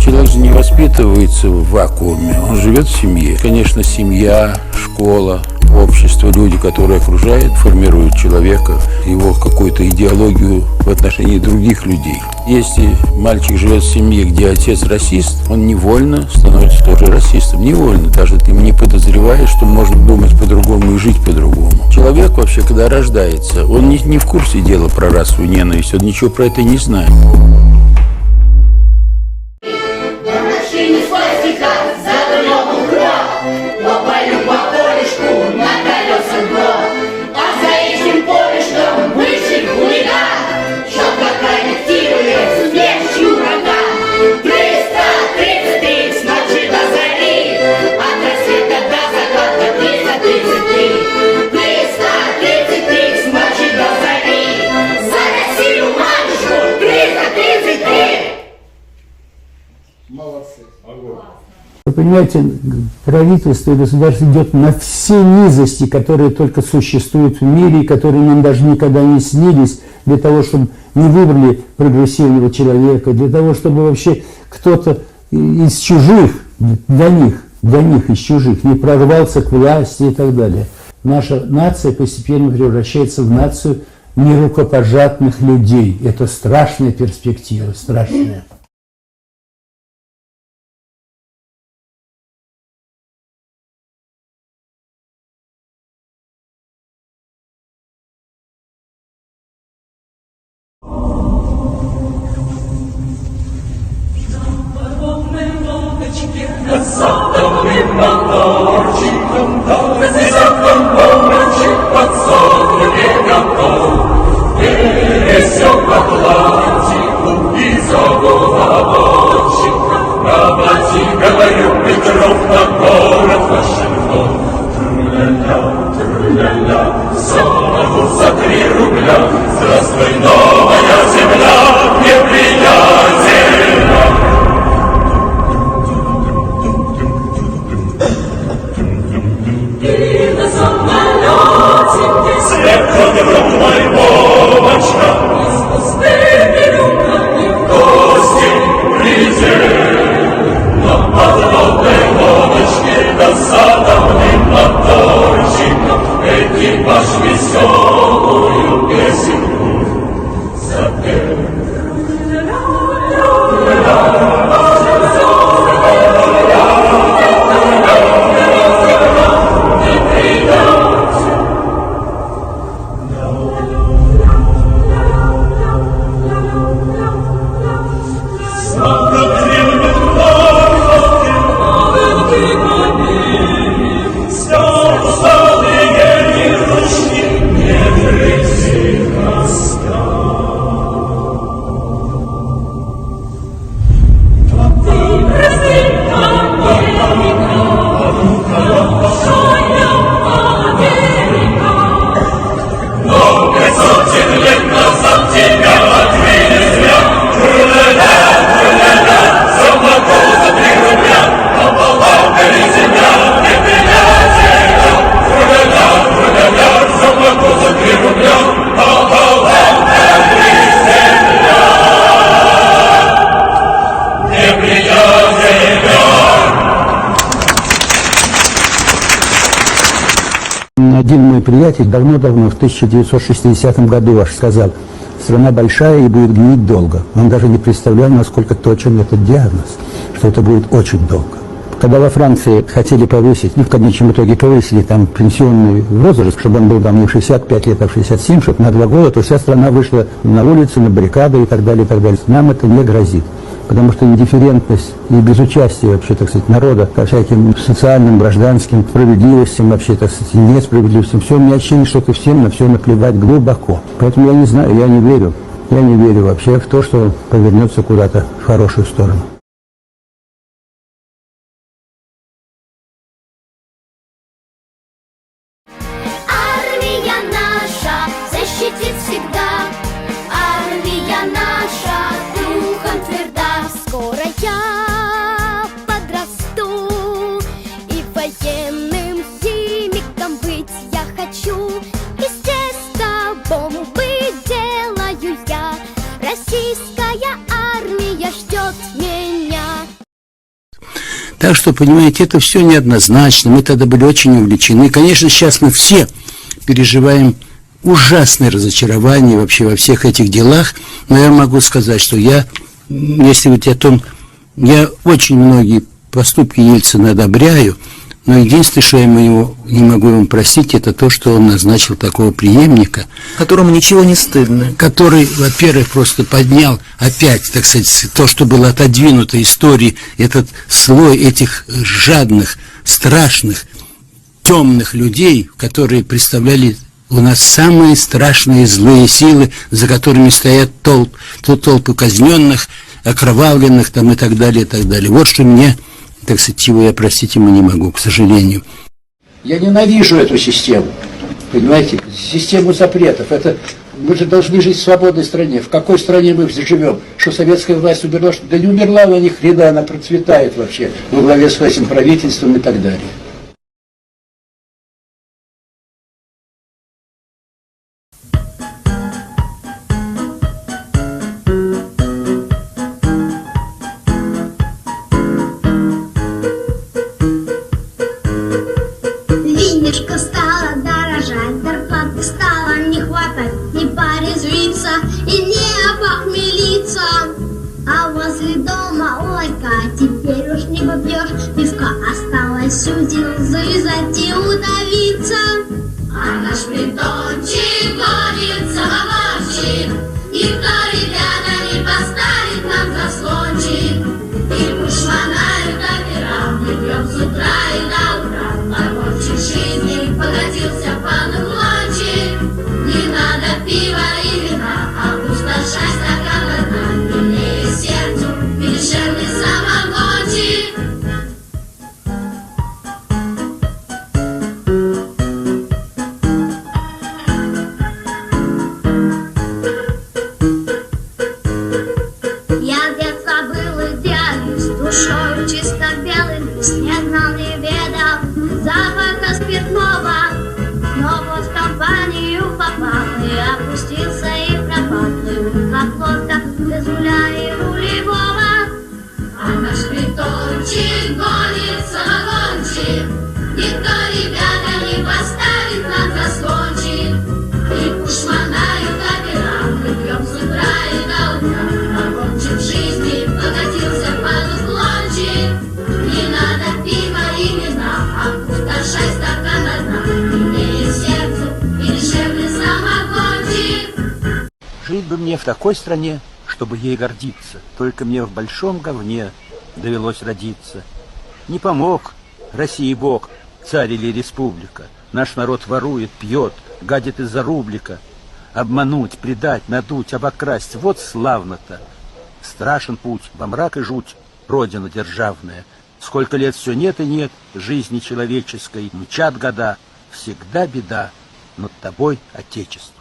Человек же не воспитывается в вакууме, он живет в семье. Конечно, семья, школа, общество, люди, которые окружают, формируют человека, его какую-то идеологию в отношении других людей. Если мальчик живет в семье, где отец расист, он невольно становится тоже расистом. Невольно, даже ты не подозреваешь, что может думать по-другому и жить по-другому. Человек вообще, когда рождается, он не в курсе дела про расовую ненависть, он ничего про это не знает. Вы понимаете, правительство и государство идет на все низости, которые только существуют в мире, и которые нам даже никогда не снились, для того, чтобы не выбрали прогрессивного человека, для того, чтобы вообще кто-то из чужих, для них из чужих, не прорвался к власти и так далее. Наша нация постепенно превращается в нацию нерукопожатных людей. Это страшная перспектива, страшная. Здравствуй, новая земля, неприятельна. И на самолете след кровь мой бомбочка, и с пустыми руками в гости прилетел. На подводной лодочке до садовым моторчиком экипаж веселую песенку запел. Один мой приятель давно-давно, в 1960 году аж сказал: страна большая и будет гнить долго. Он даже не представлял, насколько точен этот диагноз, что это будет очень долго. Когда во Франции хотели повысить, в конечном итоге повысили там пенсионный возраст, чтобы он был там не в 65 лет, а в 67, чтобы на 2 года, то вся страна вышла на улицы, на баррикады и так далее, и так далее. Нам это не грозит. Потому что индифферентность и безучастие вообще, так сказать, народа ко всяким социальным, гражданским справедливостям, вообще, так сказать, несправедливостям, все, у меня ощущение, что это всем на все наплевать глубоко. Поэтому я не знаю, я не верю вообще в то, что повернется куда-то в хорошую сторону. Армия наша защитит всегда, армия наша духом тверда. Скоро я подрасту, и военным химиком быть я хочу. Из теста бомбы делаю я, российская армия ждет меня. Так что, понимаете, это все неоднозначно. Мы тогда были очень увлечены. Конечно, сейчас мы все переживаем ужасное разочарование вообще во всех этих делах. Но я могу сказать, что я, если говорить о том, я очень многие поступки Ельцина одобряю, но единственное, что я ему не могу ему простить, это то, что он назначил такого преемника, Которому ничего не стыдно. который, во-первых, просто поднял опять, так сказать, то, что было отодвинуто истории, этот слой этих жадных, страшных, темных людей, которые представляли у нас самые страшные злые силы, за которыми стоят толпы казненных, окровавленных там и так далее, и так далее. Вот что мне, так сказать, его я простить ему не могу, к сожалению. Я ненавижу эту систему, понимаете, систему запретов. Это мы же должны жить в свободной стране. В какой стране мы живем? Что советская власть умерла? Да не умерла она ни хрена, она процветает вообще во главе с этим правительством и так далее. Винишко стало дорожать, зарплаты стало не хватать, не порезвиться и не опохмелиться. А возле дома лайка теперь уж не попьешь, пивка осталось узел завязать и удавиться. А наш притончик гонит самогончик, никто, ребята, не поставит нам заслончик. И пушманают опера, мы пьем с утра и до утра. Огончик жизни покатился по уклончик. Не надо пива и вина, опустошай стакан дна. Милее сердцу и дешевле самогончик. Я с детства был идеалист, с душою чисто белым, не знал, не ведал запаха спиртного. Но вот в компанию попал и опустился и пропал. Плывут два плота, без руля и рулевого. А наш притончик гонит самогончик, никто, ребята, не поставит нам заслончик. И пушманают опера, мы пьем с утра и до утра. Огончик жизни покатился под уклончик. Не надо пива и вина, опустошай стакан дна. Милее сердцу и дешевле самогончик. Жить бы мне в такой стране, чтобы ей гордиться. Только мне в большом говне довелось родиться. Не помог России Бог, царь или республика. Наш народ ворует, пьет, гадит из-за рублика. Обмануть, предать, надуть, обокрасть — вот славно-то. Страшен путь, во мрак и жуть, родина державная. Сколько лет все нет и нет жизни человеческой, мчат года, всегда беда, над тобой Отечество.